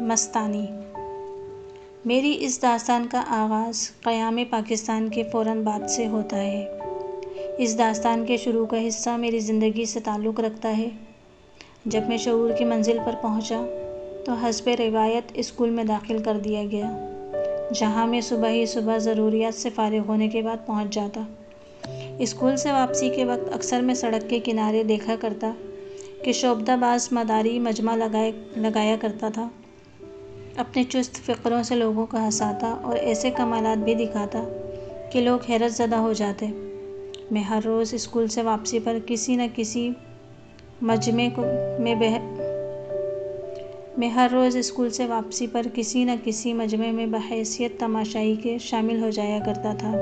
مستانی۔ میری اس داستان کا آغاز قیام پاکستان کے فوراً بعد سے ہوتا ہے۔ اس داستان کے شروع کا حصہ میری زندگی سے تعلق رکھتا ہے۔ جب میں شعور کی منزل پر پہنچا تو حسب روایت اسکول میں داخل کر دیا گیا، جہاں میں صبح ہی صبح ضروریات سے فارغ ہونے کے بعد پہنچ جاتا۔ اسکول سے واپسی کے وقت اکثر میں سڑک کے کنارے دیکھا کرتا کہ شوبدہ باز مداری مجمع لگایا کرتا تھا، اپنے چست فقروں سے لوگوں کو ہنساتا اور ایسے کمالات بھی دکھاتا کہ لوگ حیرت زدہ ہو جاتے۔ میں ہر روز اسکول سے واپسی پر کسی نہ کسی مجمع میں بحیثیت تماشائی کے شامل ہو جایا کرتا تھا۔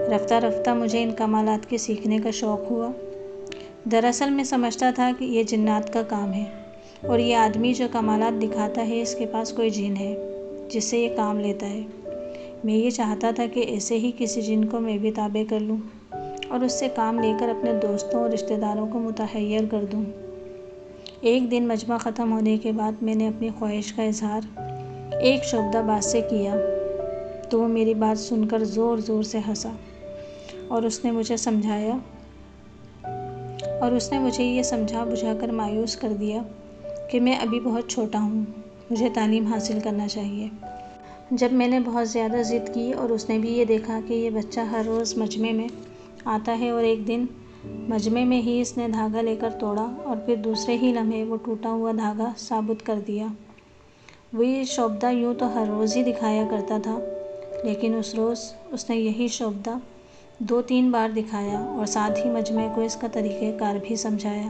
رفتہ رفتہ مجھے ان کمالات کے سیکھنے کا شوق ہوا۔ دراصل میں سمجھتا تھا کہ یہ جنات کا کام ہے، اور یہ آدمی جو کمالات دکھاتا ہے اس کے پاس کوئی جن ہے جس سے یہ کام لیتا ہے۔ میں یہ چاہتا تھا کہ ایسے ہی کسی جن کو میں بھی تابع کر لوں اور اس سے کام لے کر اپنے دوستوں اور رشتہ داروں کو متحیر کر دوں۔ ایک دن مجمع ختم ہونے کے بعد میں نے اپنی خواہش کا اظہار ایک شوبدہ باز سے کیا تو وہ میری بات سن کر زور زور سے ہنسا، اور اس نے مجھے یہ سمجھا بجھا کر مایوس کر دیا کہ میں ابھی بہت چھوٹا ہوں، مجھے تعلیم حاصل کرنا چاہیے۔ جب میں نے بہت زیادہ ضد کی اور اس نے بھی یہ دیکھا کہ یہ بچہ ہر روز مجمع میں آتا ہے اور ایک دن مجمع میں ہی اس نے دھاگا لے کر توڑا اور پھر دوسرے ہی لمحے وہ ٹوٹا ہوا دھاگا ثابت کر دیا۔ وہ یہ شوبدہ یوں تو ہر روز ہی دکھایا کرتا تھا، لیکن اس روز اس نے یہی شوبدہ 2-3 بار دکھایا اور ساتھ ہی مجمع کو اس کا طریقہ کار بھی سمجھایا۔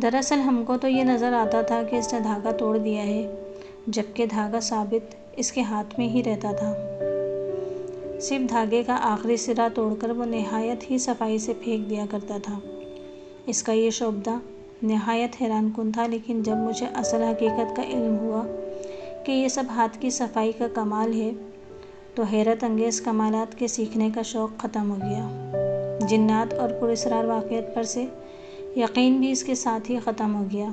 دراصل ہم کو تو یہ نظر آتا تھا کہ اس نے دھاگا توڑ دیا ہے، جبکہ دھاگا ثابت اس کے ہاتھ میں ہی رہتا تھا۔ صرف دھاگے کا آخری سرا توڑ کر وہ نہایت ہی صفائی سے پھینک دیا کرتا تھا۔ اس کا یہ شوبدہ نہایت حیران کن تھا، لیکن جب مجھے اصل حقیقت کا علم ہوا کہ یہ سب ہاتھ کی صفائی کا کمال ہے تو حیرت انگیز کمالات کے سیکھنے کا شوق ختم ہو گیا۔ جنات اور پراسرار واقعات پر سے یقین بھی اس کے ساتھ ہی ختم ہو گیا۔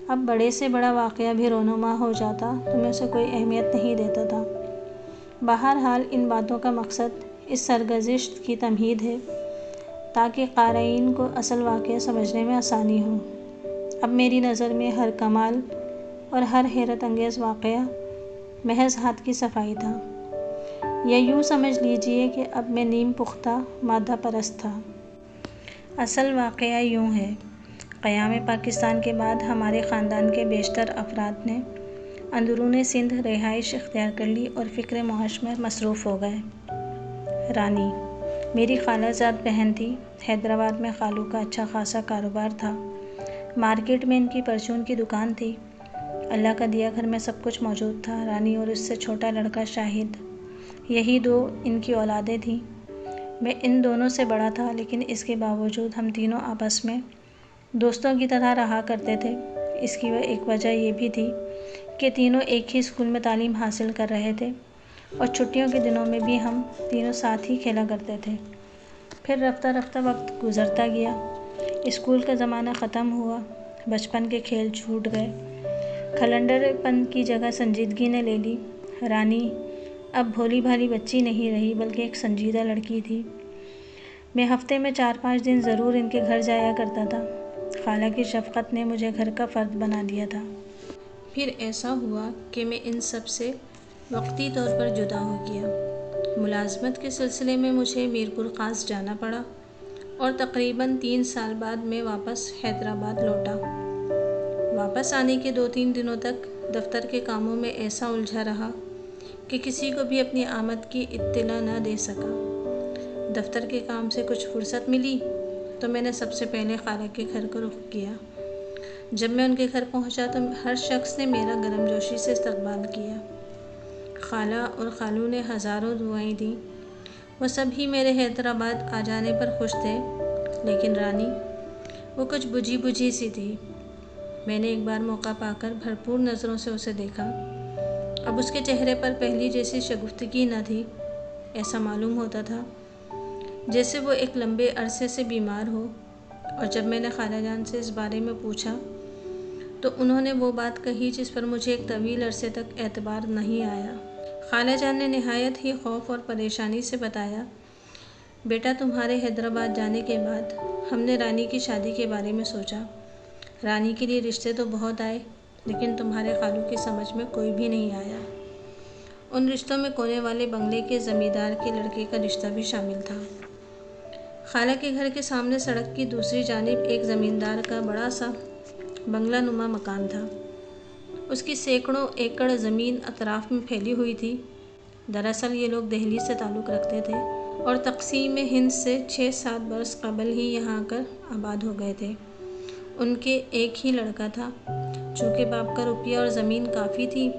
اب بڑے سے بڑا واقعہ بھی رونما ہو جاتا تو میں اسے کوئی اہمیت نہیں دیتا تھا۔ بہرحال ان باتوں کا مقصد اس سرگزشت کی تمہید ہے تاکہ قارئین کو اصل واقعہ سمجھنے میں آسانی ہو۔ اب میری نظر میں ہر کمال اور ہر حیرت انگیز واقعہ محض ہاتھ کی صفائی تھا، یا یوں سمجھ لیجیے کہ اب میں نیم پختہ مادہ پرست تھا۔ اصل واقعہ یوں ہے، قیام پاکستان کے بعد ہمارے خاندان کے بیشتر افراد نے اندرون سندھ رہائش اختیار کر لی اور فکر معاش میں مصروف ہو گئے۔ رانی میری خالہ زاد بہن تھی۔ حیدرآباد میں خالو کا اچھا خاصا کاروبار تھا۔ مارکیٹ میں ان کی پرچون کی دکان تھی۔ اللہ کا دیا گھر میں سب کچھ موجود تھا۔ رانی اور اس سے چھوٹا لڑکا شاہد، یہی 2 ان کی اولادیں تھیں۔ میں ان دونوں سے بڑا تھا، لیکن اس کے باوجود ہم تینوں آپس میں دوستوں کی طرح رہا کرتے تھے۔ اس کی ایک وجہ یہ بھی تھی کہ تینوں ایک ہی اسکول میں تعلیم حاصل کر رہے تھے اور چھٹیوں کے دنوں میں بھی ہم تینوں ساتھ ہی کھیلا کرتے تھے۔ پھر رفتہ رفتہ وقت گزرتا گیا، اسکول کا زمانہ ختم ہوا، بچپن کے کھیل چھوٹ گئے، کھلنڈر پن کی جگہ سنجیدگی نے لے لی۔ رانی اب بھولی بھالی بچی نہیں رہی بلکہ ایک سنجیدہ لڑکی تھی۔ میں ہفتے میں 4-5 دن ضرور ان کے گھر جایا کرتا تھا۔ خالہ کی شفقت نے مجھے گھر کا فرد بنا دیا تھا۔ پھر ایسا ہوا کہ میں ان سب سے وقتی طور پر جدا ہو گیا۔ ملازمت کے سلسلے میں مجھے میرپور خاص جانا پڑا اور تقریباً 3 سال بعد میں واپس حیدرآباد لوٹا۔ واپس آنے کے 2-3 دنوں تک دفتر کے کاموں میں ایسا الجھا رہا کہ کسی کو بھی اپنی آمد کی اطلاع نہ دے سکا۔ دفتر کے کام سے کچھ فرصت ملی تو میں نے سب سے پہلے خالہ کے گھر کا رخ کیا۔ جب میں ان کے گھر پہنچا تو ہر شخص نے میرا گرم جوشی سے استقبال کیا۔ خالہ اور خالو نے ہزاروں دعائیں دیں۔ وہ سب ہی میرے حیدرآباد آ جانے پر خوش تھے، لیکن رانی وہ کچھ بجھی سی تھی۔ میں نے ایک بار موقع پا کر بھرپور نظروں سے اسے دیکھا۔ اب اس کے چہرے پر پہلی جیسی شگفتگی نہ تھی۔ ایسا معلوم ہوتا تھا جیسے وہ ایک لمبے عرصے سے بیمار ہو، اور جب میں نے خالہ جان سے اس بارے میں پوچھا تو انہوں نے وہ بات کہی جس پر مجھے ایک طویل عرصے تک اعتبار نہیں آیا۔ خالہ جان نے نہایت ہی خوف اور پریشانی سے بتایا، بیٹا تمہارے حیدرآباد جانے کے بعد ہم نے رانی کی شادی کے بارے میں سوچا۔ رانی کے لیے رشتے تو بہت آئے لیکن تمہارے خالو کی سمجھ میں کوئی بھی نہیں آیا۔ ان رشتوں میں کونے والے بنگلے کے زمیندار کے لڑکے کا رشتہ بھی شامل تھا۔ خالہ کے گھر کے سامنے سڑک کی دوسری جانب ایک زمیندار کا بڑا سا بنگلہ نما مکان تھا۔ اس کی سینکڑوں ایکڑ زمین اطراف میں پھیلی ہوئی تھی۔ دراصل یہ لوگ دہلی سے تعلق رکھتے تھے اور تقسیم ہند سے 6-7 برس قبل ہی یہاں آ کر آباد ہو گئے تھے۔ ان کے ایک ہی لڑکا تھا۔ چونکہ باپ کا روپیہ اور زمین کافی تھی،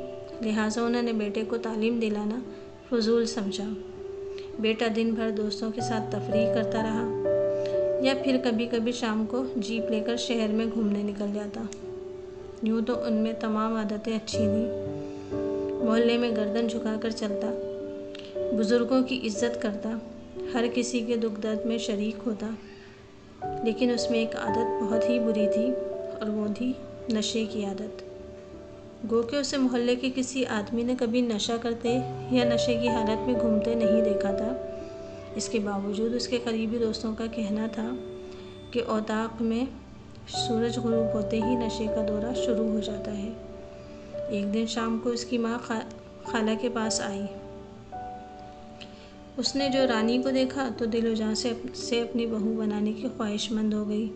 لہٰذا انہوں نے بیٹے کو تعلیم دلانا فضول سمجھا۔ بیٹا دن بھر دوستوں کے ساتھ تفریح کرتا رہا یا پھر کبھی کبھی شام کو جیپ لے کر شہر میں گھومنے نکل جاتا۔ یوں تو ان میں تمام عادتیں اچھی تھیں۔ محلے میں گردن جھکا کر چلتا، بزرگوں کی عزت کرتا، ہر کسی کے دکھ درد میں شریک ہوتا، لیکن اس میں ایک عادت بہت ہی بری تھی اور وہ تھی نشے کی عادت۔ گو کہ اسے محلے کے کسی آدمی نے کبھی نشہ کرتے یا نشے کی حالت میں گھومتے نہیں دیکھا تھا۔ اس کے باوجود اس کے قریبی دوستوں کا کہنا تھا کہ اوطاق میں سورج غروب ہوتے ہی نشے کا دورہ شروع ہو جاتا ہے۔ ایک دن شام کو اس کی ماں خالہ کے پاس آئی۔ اس نے جو رانی کو دیکھا تو دل و جان سے اپنی بہو بنانے کی خواہش مند ہو گئی۔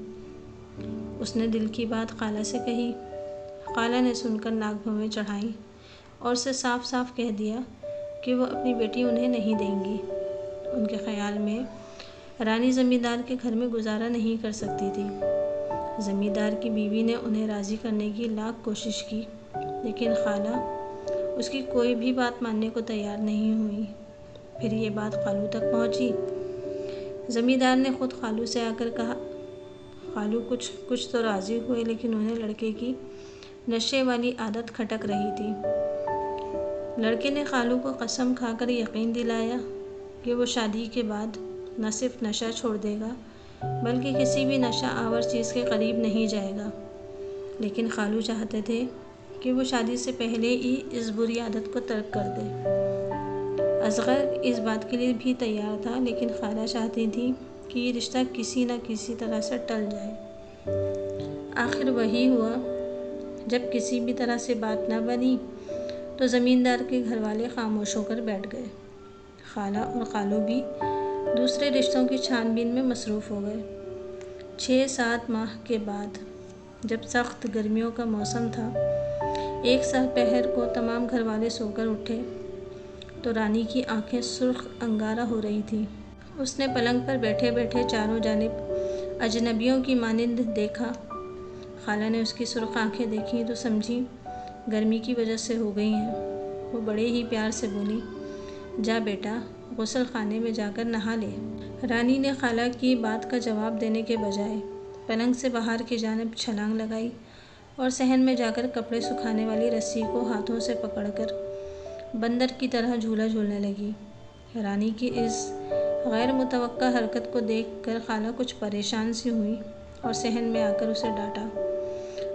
اس نے دل کی بات خالہ سے کہی۔ خالہ نے سن کر ناک بھنویں چڑھائیں اور اسے صاف صاف کہہ دیا کہ وہ اپنی بیٹی انہیں نہیں دیں گی۔ ان کے خیال میں رانی زمیندار کے گھر میں گزارا نہیں کر سکتی تھی۔ زمیندار کی بیوی نے انہیں راضی کرنے کی لاکھ کوشش کی لیکن خالہ اس کی کوئی بھی بات ماننے کو تیار نہیں ہوئی۔ پھر یہ بات خالو تک پہنچی۔ زمیندار نے خود خالو سے آ کر کہا۔ خالو کچھ تو راضی ہوئے لیکن انہیں لڑکے کی نشے والی عادت کھٹک رہی تھی۔ لڑکے نے خالو کو قسم کھا کر یقین دلایا کہ وہ شادی کے بعد نہ صرف نشہ چھوڑ دے گا بلکہ کسی بھی نشہ آور چیز کے قریب نہیں جائے گا، لیکن خالو چاہتے تھے کہ وہ شادی سے پہلے ہی اس بری عادت کو ترک کر دے۔ اصغر اس بات کے لیے بھی تیار تھا لیکن خالہ چاہتی تھی کہ یہ رشتہ کسی نہ کسی طرح سے ٹل جائے۔ آخر وہی ہوا۔ جب کسی بھی طرح سے بات نہ بنی تو زمیندار کے گھر والے خاموش ہو کر بیٹھ گئے۔ خالہ اور خالو بھی دوسرے رشتوں کی چھان بین میں مصروف ہو گئے۔ 6-7 ماہ کے بعد جب سخت گرمیوں کا موسم تھا، ایک سال پہر کو تمام گھر والے سو کر اٹھے تو رانی کی آنکھیں سرخ انگارہ ہو رہی تھیں۔ اس نے پلنگ پر بیٹھے بیٹھے چاروں جانب اجنبیوں کی مانند دیکھا۔ خالہ نے اس کی سرخ آنکھیں دیکھی تو سمجھی گرمی کی وجہ سے ہو گئی ہیں۔ وہ بڑے ہی پیار سے بولی، جا بیٹا غسل خانے میں جا کر نہا لے۔ رانی نے خالہ کی بات کا جواب دینے کے بجائے پلنگ سے باہر کی جانب چھلانگ لگائی اور صحن میں جا کر کپڑے سکھانے والی رسی کو ہاتھوں سے پکڑ کر بندر کی طرح جھولا جھولنے لگی۔ رانی کی اس غیر متوقع حرکت کو دیکھ کر خالہ کچھ پریشان سی ہوئی اور صحن میں آ کر اسے ڈانٹا،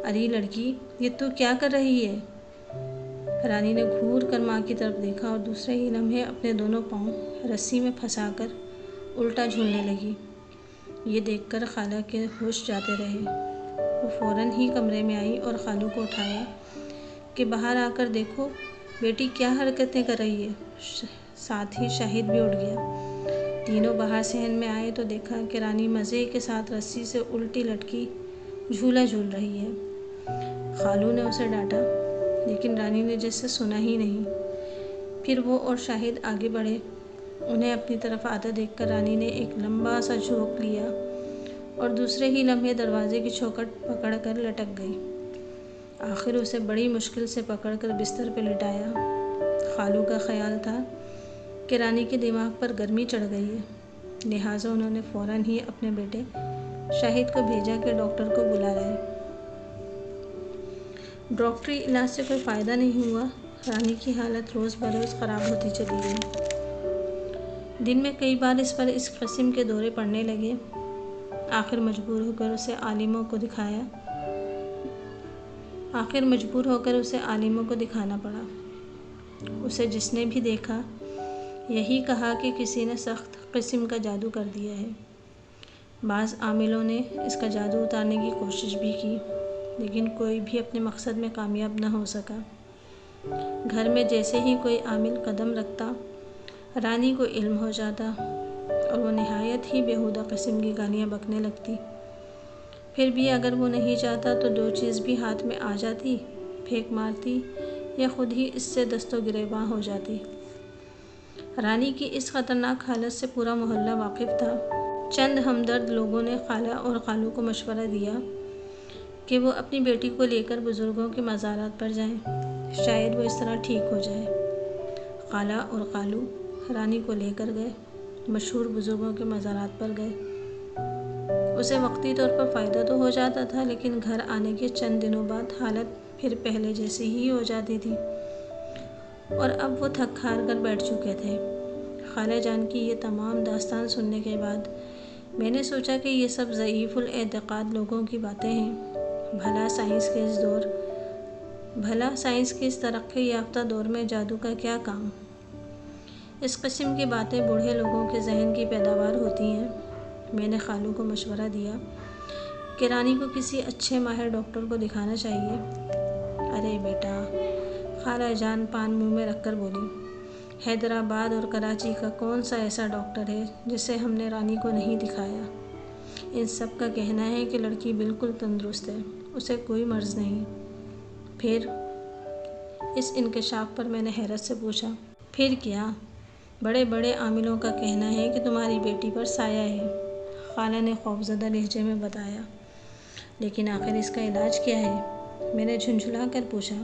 ارے لڑکی یہ تو کیا کر رہی ہے؟ رانی نے گھور کر ماں کی طرف دیکھا اور دوسرے ہی لمحے اپنے دونوں پاؤں رسی میں پھنسا کر الٹا جھولنے لگی۔ یہ دیکھ کر خالہ کے ہوش جاتے رہے۔ وہ فوراً ہی کمرے میں آئی اور خالو کو اٹھایا کہ باہر آ کر دیکھو بیٹی کیا حرکتیں کر رہی ہے۔ ساتھ ہی شاہد بھی اٹھ گیا۔ تینوں باہر صحن میں آئے تو دیکھا کہ رانی مزے کے ساتھ رسی سے الٹی لٹکی جھولا جھول رہی ہے۔ خالو نے اسے ڈانٹا لیکن رانی نے جیسے سنا ہی نہیں۔ پھر وہ اور شاہد آگے بڑھے۔ انہیں اپنی طرف آتا دیکھ کر رانی نے ایک لمبا سا جھونک لیا اور دوسرے ہی لمحے دروازے کی چوکھٹ پکڑ کر لٹک گئی۔ آخر اسے بڑی مشکل سے پکڑ کر بستر پہ لٹایا۔ خالو کا خیال تھا کہ رانی کے دماغ پر گرمی چڑھ گئی ہے، لہٰذا انہوں نے فوراً ہی اپنے بیٹے شاہد کو بھیجا کہ ڈاکٹر کو بلا لائے۔ ڈاکٹری علاج سے کوئی فائدہ نہیں ہوا۔ رانی کی حالت روز بروز خراب ہوتی چلی گئی۔ دن میں کئی بار اس پر اس قسم کے دورے پڑنے لگے۔ آخر مجبور ہو کر اسے عالموں کو دکھایا۔ آخر مجبور ہو کر اسے عالموں کو دکھانا پڑا۔ اسے جس نے بھی دیکھا یہی کہا کہ کسی نے سخت قسم کا جادو کر دیا ہے۔ بعض عاملوں نے اس کا جادو اتارنے کی کوشش بھی کی، لیکن کوئی بھی اپنے مقصد میں کامیاب نہ ہو سکا۔ گھر میں جیسے ہی کوئی عامل قدم رکھتا، رانی کو علم ہو جاتا اور وہ نہایت ہی بیہودہ قسم کی گالیاں بکنے لگتی۔ پھر بھی اگر وہ نہیں چاہتا تو جو چیز بھی ہاتھ میں آ جاتی پھینک مارتی یا خود ہی اس سے دست و گریباں ہو جاتی۔ رانی کی اس خطرناک حالت سے پورا محلہ واقف تھا۔ چند ہمدرد لوگوں نے خالہ اور خالو کو مشورہ دیا کہ وہ اپنی بیٹی کو لے کر بزرگوں کے مزارات پر جائیں، شاید وہ اس طرح ٹھیک ہو جائے۔ خالہ اور خالو رانی کو لے کر گئے، مشہور بزرگوں کے مزارات پر گئے۔ اسے وقتی طور پر فائدہ تو ہو جاتا تھا، لیکن گھر آنے کے چند دنوں بعد حالت پھر پہلے جیسی ہی ہو جاتی تھی اور اب وہ تھک ہار کر بیٹھ چکے تھے۔ خالہ جان کی یہ تمام داستان سننے کے بعد میں نے سوچا کہ یہ سب ضعیف الاعتقاد لوگوں کی باتیں ہیں۔ بھلا سائنس کے اس ترقی یافتہ دور میں جادو کا کیا کام؟ اس قسم کی باتیں بوڑھے لوگوں کے ذہن کی پیداوار ہوتی ہیں۔ میں نے خالو کو مشورہ دیا کہ رانی کو کسی اچھے ماہر ڈاکٹر کو دکھانا چاہیے۔ ارے بیٹا، خالہ جان پان منہ میں رکھ کر بولی، حیدرآباد اور کراچی کا کون سا ایسا ڈاکٹر ہے جسے ہم نے رانی کو نہیں دکھایا؟ ان سب کا کہنا ہے کہ لڑکی بالکل تندرست ہے، اسے کوئی مرض نہیں۔ پھر؟ اس انکشاف پر میں نے حیرت سے پوچھا، پھر کیا؟ بڑے بڑے عاملوں کا کہنا ہے کہ تمہاری بیٹی پر سایہ ہے، خالہ نے خوفزدہ لہجے میں بتایا۔ لیکن آخر اس کا علاج کیا ہے؟ میں نے جھنجھلا کر پوچھا۔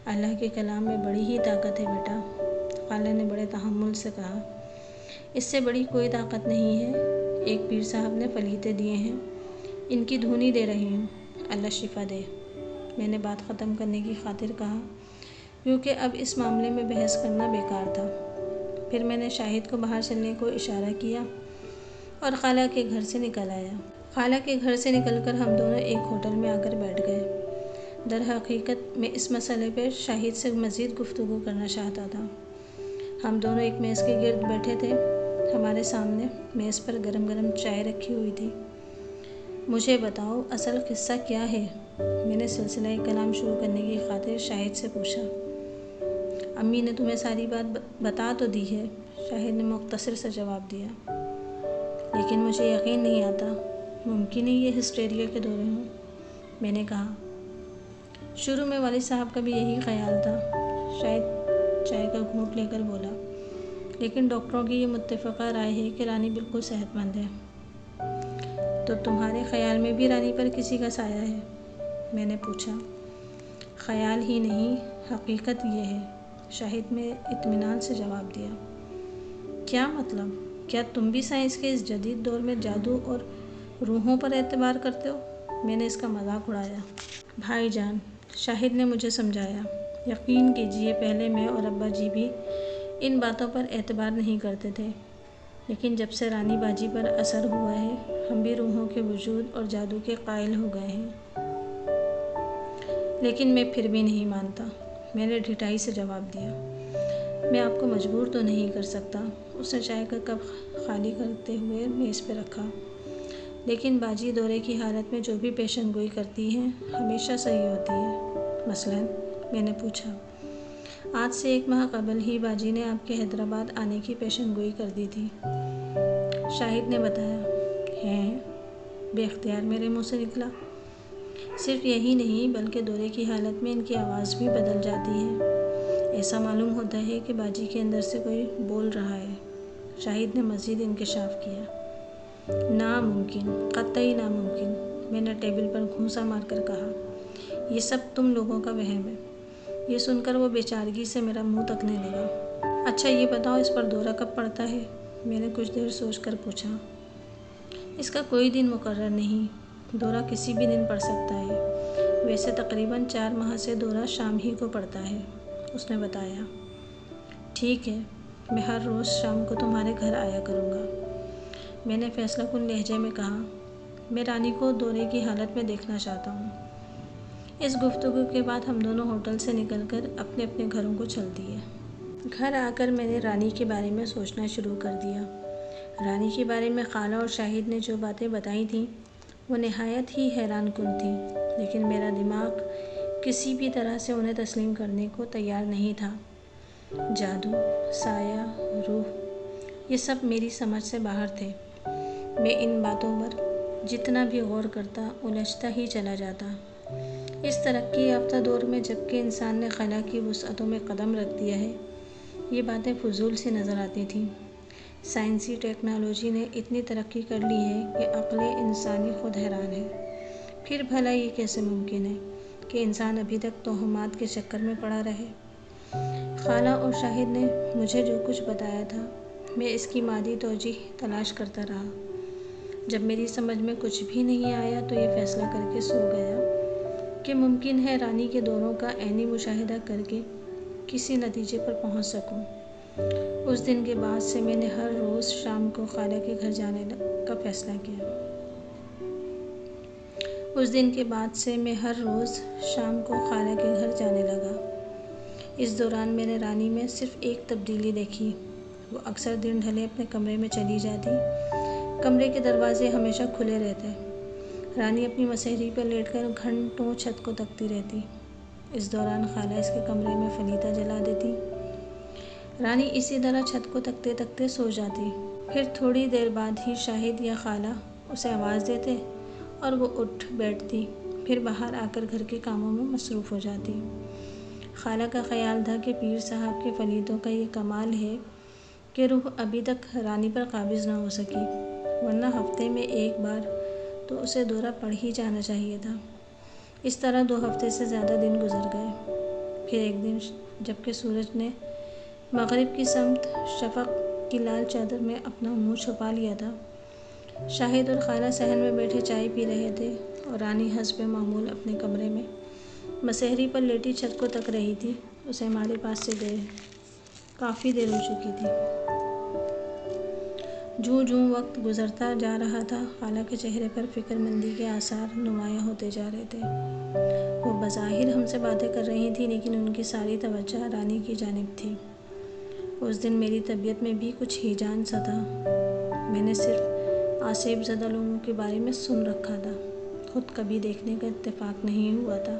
اللہ کے کلام میں بڑی ہی طاقت ہے بیٹا، خالہ نے بڑے تحمل سے کہا۔ اس سے بڑی کوئی طاقت نہیں ہے۔ ایک پیر صاحب نے فلیتے دیے ہیں، ان کی دھونی دے رہی ہوں، اللہ شفا دے۔ میں نے بات ختم کرنے کی خاطر کہا، کیونکہ اب اس معاملے میں بحث کرنا بیکار تھا۔ پھر میں نے شاہد کو باہر چلنے کو اشارہ کیا اور خالہ کے گھر سے نکل آیا۔ خالہ کے گھر سے نکل کر ہم دونوں ایک ہوٹل میں آ کر بیٹھ گئے۔ در حقیقت میں اس مسئلے پر شاہد سے مزید گفتگو کرنا چاہتا تھا۔ ہم دونوں ایک میز کے گرد بیٹھے تھے، ہمارے سامنے میز پر گرم گرم چائے رکھی ہوئی تھی۔ مجھے بتاؤ اصل قصہ کیا ہے؟ میں نے سلسلہ کلام شروع کرنے کی خاطر شاہد سے پوچھا۔ امی نے تمہیں ساری بات بتا تو دی ہے، شاہد نے مختصر سے جواب دیا، لیکن مجھے یقین نہیں آتا، ممکن ہے یہ ہسٹیریا کے دورے ہوں، میں نے کہا۔ شروع میں والد صاحب کا بھی یہی خیال تھا، شاہد چائے کا گھونٹ لے کر بولا، لیکن ڈاکٹروں کی یہ متفقہ رائے ہے کہ رانی بالکل صحت مند ہے۔ تو تمہارے خیال میں بھی رانی پر کسی کا سایہ ہے؟ میں نے پوچھا۔ خیال ہی نہیں، حقیقت یہ ہے، شاہد نے اطمینان سے جواب دیا۔ کیا مطلب؟ کیا تم بھی سائنس کے اس جدید دور میں جادو اور روحوں پر اعتبار کرتے ہو؟ میں نے اس کا مذاق اڑایا۔ بھائی جان، شاہد نے مجھے سمجھایا، یقین کیجیے پہلے میں اور ابا جی بھی ان باتوں پر اعتبار نہیں کرتے تھے، لیکن جب سے رانی باجی پر اثر ہوا ہے ہم بھی روحوں کے وجود اور جادو کے قائل ہو گئے ہیں۔ لیکن میں پھر بھی نہیں مانتا، میں نے ڈھٹائی سے جواب دیا۔ میں آپ کو مجبور تو نہیں کر سکتا، اس نے چائے کا کپ خالی کرتے ہوئے میز پہ رکھا، لیکن باجی دورے کی حالت میں جو بھی پیشن گوئی کرتی ہیں ہمیشہ صحیح ہوتی ہے۔ مثلاً؟ میں نے پوچھا۔ آج سے 1 ماہ قبل ہی باجی نے آپ کے حیدرآباد آنے کی پیشن گوئی کر دی تھی، شاہد نے بتایا۔ ہیں؟ بے اختیار میرے منہ سے نکلا۔ صرف یہی نہیں بلکہ دورے کی حالت میں ان کی آواز بھی بدل جاتی ہے، ایسا معلوم ہوتا ہے کہ باجی کے اندر سے کوئی بول رہا ہے، شاہد نے مزید انکشاف کیا۔ ناممکن، قطعی ناممکن، میں نے ٹیبل پر گھونسا مار کر کہا۔ یہ سب تم لوگوں کا وہم ہے۔ یہ سن کر وہ بیچارگی سے میرا منہ تکنے لگا۔ اچھا یہ بتاؤ اس پر دورہ کب پڑتا ہے؟ میں نے کچھ دیر سوچ کر پوچھا۔ اس کا کوئی دن مقرر نہیں، دورہ کسی بھی دن پڑ سکتا ہے، ویسے تقریباً 4 ماہ سے دورہ شام ہی کو پڑتا ہے، اس نے بتایا۔ ٹھیک ہے، میں ہر روز شام کو تمہارے گھر آیا کروں گا، میں نے فیصلہ کن لہجے میں کہا۔ میں رانی کو دورے کی حالت میں دیکھنا چاہتا ہوں۔ اس گفتگو کے بعد ہم دونوں ہوٹل سے نکل کر اپنے اپنے گھروں کو چل دیے۔ گھر آ کر میں نے رانی کے بارے میں سوچنا شروع کر دیا۔ رانی کے بارے میں خالہ اور شاہد نے جو باتیں بتائی تھیں وہ نہایت ہی حیران کن تھیں، لیکن میرا دماغ کسی بھی طرح سے انہیں تسلیم کرنے کو تیار نہیں تھا۔ جادو، سایہ، روح، یہ سب میری سمجھ سے باہر تھے۔ میں ان باتوں پر جتنا بھی غور کرتا الجھتا ہی چلا جاتا۔ اس ترقی یافتہ دور میں جب کہ انسان نے خلا کی وسعتوں میں قدم رکھ دیا ہے، یہ باتیں فضول سی نظر آتی تھیں۔ سائنسی ٹیکنالوجی نے اتنی ترقی کر لی ہے کہ عقل انسانی خود حیران ہے۔ پھر بھلا یہ کیسے ممکن ہے کہ انسان ابھی تک توہمات کے چکر میں پڑا رہے؟ خالہ اور شاہد نے مجھے جو کچھ بتایا تھا، میں اس کی مادی توجیہ تلاش کرتا رہا۔ جب میری سمجھ میں کچھ بھی نہیں آیا تو یہ فیصلہ کر کے سو گیا کہ ممکن ہے رانی کے دوروں کا عینی مشاہدہ کر کے کسی نتیجے پر پہنچ سکوں۔ اس دن کے بعد سے میں نے ہر روز شام کو خالہ کے گھر جانے کا فیصلہ کیا۔ اس دوران میں نے رانی میں صرف ایک تبدیلی دیکھی۔ وہ اکثر دن ڈھلے اپنے کمرے میں چلی جاتی۔ کمرے کے دروازے ہمیشہ کھلے رہتے۔ رانی اپنی مسہری پر لیٹ کر گھنٹوں چھت کو تکتی رہتی۔ اس دوران خالہ اس کے کمرے میں فلیتا جلا دیتی۔ رانی اسی طرح چھت کو تکتے تکتے سو جاتی۔ پھر تھوڑی دیر بعد ہی شاہد یا خالہ اسے آواز دیتے اور وہ اٹھ بیٹھتی، پھر باہر آ کر گھر کے کاموں میں مصروف ہو جاتی۔ خالہ کا خیال تھا کہ پیر صاحب کے فلیتوں کا یہ کمال ہے کہ روح ابھی تک رانی پر قابض نہ ہو سکی، ورنہ ہفتے میں ایک بار تو اسے دورہ پڑ ہی جانا چاہیے تھا۔ اس طرح 2 ہفتے سے زیادہ دن گزر گئے۔ پھر ایک دن جب کہ سورج نے مغرب کی سمت شفق کی لال چادر میں اپنا منہ چھپا لیا تھا، شاہد اور خالہ صحن میں بیٹھے چائے پی رہے تھے اور رانی حسب معمول اپنے کمرے میں مسہری پر لیٹی چھت کو تک رہی تھی۔ اسے ہمارے پاس سے گئے کافی دیر ہو چکی تھی۔ جوں جوں وقت گزرتا جا رہا تھا، خالہ کے چہرے پر فکر مندی کے آثار نمایاں ہوتے جا رہے تھے۔ وہ بظاہر ہم سے باتیں کر رہی تھیں، لیکن ان کی ساری توجہ رانی کی جانب تھی۔ اس دن میری طبیعت میں بھی کچھ ہیجان سا تھا۔ میں نے صرف آسیب زدہ لوگوں کے بارے میں سن رکھا تھا، خود کبھی دیکھنے کا اتفاق نہیں ہوا تھا۔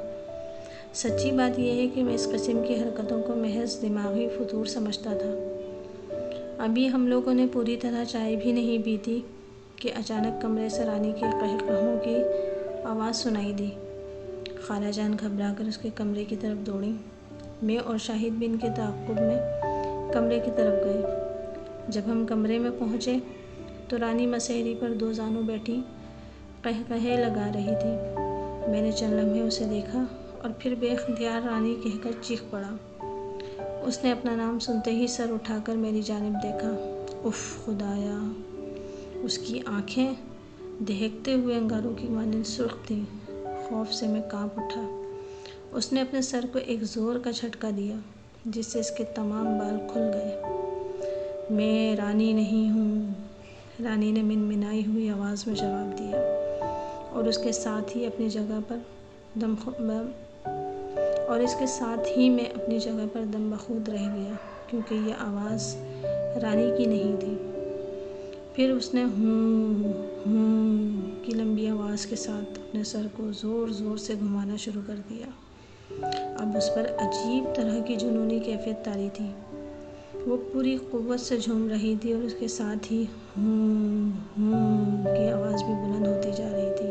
سچی بات یہ ہے کہ میں اس قسم کی حرکتوں کو محض دماغی فتور سمجھتا تھا۔ ابھی ہم لوگوں نے پوری طرح چائے بھی نہیں پی تھی کہ اچانک کمرے سے رانی کے قہقہوں کی آواز سنائی دی۔ خالہ جان گھبرا کر اس کے کمرے کی طرف دوڑیں۔ میں اور شاہد بھی ان کے تعاقب میں کمرے کی طرف گئے۔ جب ہم کمرے میں پہنچے تو رانی مسہری پر 2 زانوں بیٹھی قہقہے لگا رہی تھی۔ میں نے چند لمحے اسے دیکھا اور پھر بے اختیار رانی کہہ کر چیخ پڑا۔ اس نے اپنا نام سنتے ہی سر اٹھا کر میری جانب دیکھا۔ اف خدایا! اس کی آنکھیں دہکتے ہوئے انگاروں کی مانند سرخ تھیں۔ خوف سے میں کانپ اٹھا۔ اس نے اپنے سر کو ایک زور کا جھٹکا دیا جس سے اس کے تمام بال کھل گئے۔ میں رانی نہیں ہوں، رانی نے منمنائی ہوئی آواز میں جواب دیا، اور اس کے ساتھ ہی میں اپنی جگہ پر دم بخود رہ گیا، کیونکہ یہ آواز رانی کی نہیں تھی۔ پھر اس نے ہوں ہوں کی لمبی آواز کے ساتھ اپنے سر کو زور زور سے گھمانا شروع کر دیا۔ اب اس پر عجیب طرح کی جنونی کیفیت طاری تھی۔ وہ پوری قوت سے جھوم رہی تھی اور اس کے ساتھ ہی ہوں ہوں کی آواز بھی بلند ہوتی جا رہی تھی۔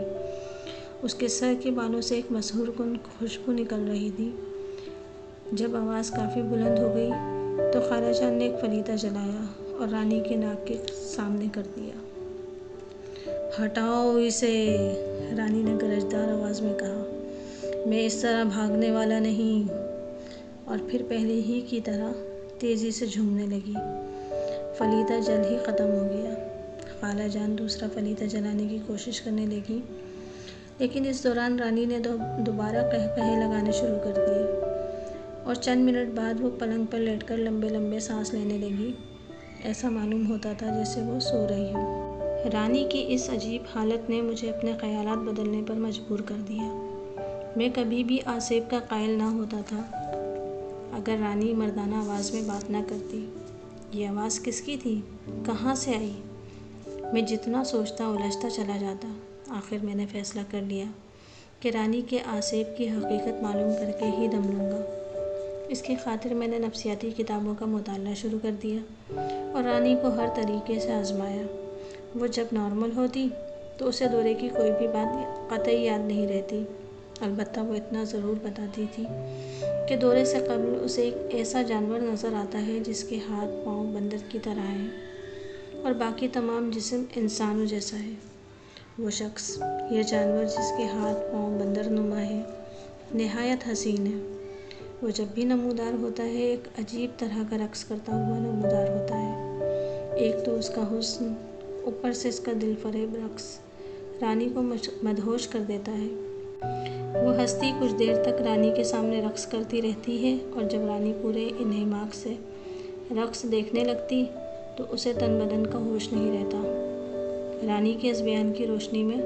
اس کے سر کے بالوں سے ایک مسحور کن خوشبو نکل رہی تھی۔ جب آواز کافی بلند ہو گئی تو خالہ جان نے ایک فلیتا جلایا اور رانی کے ناک کے سامنے کر دیا۔ ہٹاؤ اسے! رانی نے گرجدار آواز میں کہا۔ میں اس طرح بھاگنے والا نہیں۔ اور پھر پہلے ہی کی طرح تیزی سے جھومنے لگی۔ فلیتا جلد ہی ختم ہو گیا۔ خالہ جان دوسرا فلیتا جلانے کی کوشش کرنے لگی، لیکن اس دوران رانی نے دوبارہ قہقہے لگانے شروع کر دیے اور چند منٹ بعد وہ پلنگ پر لیٹ کر لمبے لمبے سانس لینے لگی۔ ایسا معلوم ہوتا تھا جیسے وہ سو رہی ہو۔ رانی کی اس عجیب حالت نے مجھے اپنے خیالات بدلنے پر مجبور کر دیا۔ میں کبھی بھی آصف کا قائل نہ ہوتا تھا اگر رانی مردانہ آواز میں بات نہ کرتی۔ یہ آواز کس کی تھی؟ کہاں سے آئی؟ میں جتنا سوچتا الجھتا چلا جاتا۔ آخر میں نے فیصلہ کر لیا کہ رانی کے آصف کی حقیقت معلوم کر کے ہی دم لوں گا۔ اس کی خاطر میں نے نفسیاتی کتابوں کا مطالعہ شروع کر دیا اور رانی کو ہر طریقے سے آزمایا۔ وہ جب نارمل ہوتی تو اسے دورے کی کوئی بھی بات قطعی یاد نہیں رہتی۔ البتہ وہ اتنا ضرور بتاتی تھی کہ دورے سے قبل اسے ایک ایسا جانور نظر آتا ہے جس کے ہاتھ پاؤں بندر کی طرح ہیں اور باقی تمام جسم انسانوں جیسا ہے۔ وہ شخص، یہ جانور جس کے ہاتھ پاؤں بندر نما ہے، نہایت حسین ہے۔ وہ جب بھی نمودار ہوتا ہے ایک عجیب طرح کا رقص کرتا ہوا نمودار ہوتا ہے۔ ایک تو اس کا حسن، اوپر سے اس کا دل فریب رقص رانی کو مدہوش کر دیتا ہے۔ وہ ہستی کچھ دیر تک رانی کے سامنے رقص کرتی رہتی ہے اور جب رانی پورے انہماک سے رقص دیکھنے لگتی تو اسے تن بدن کا ہوش نہیں رہتا۔ رانی کے اس بیان کی روشنی میں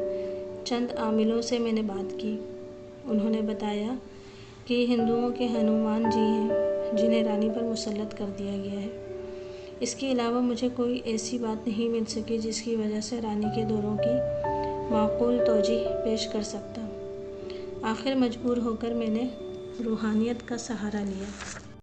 چند عاملوں سے میں نے بات کی۔ انہوں نے بتایا کہ یہ ہندوؤں کے ہنومان جی ہیں جنہیں رانی پر مسلط کر دیا گیا ہے۔ اس کے علاوہ مجھے کوئی ایسی بات نہیں مل سکی جس کی وجہ سے رانی کے دوروں کی معقول توجیہ پیش کر سکتا۔ آخر مجبور ہو کر میں نے روحانیت کا سہارا لیا۔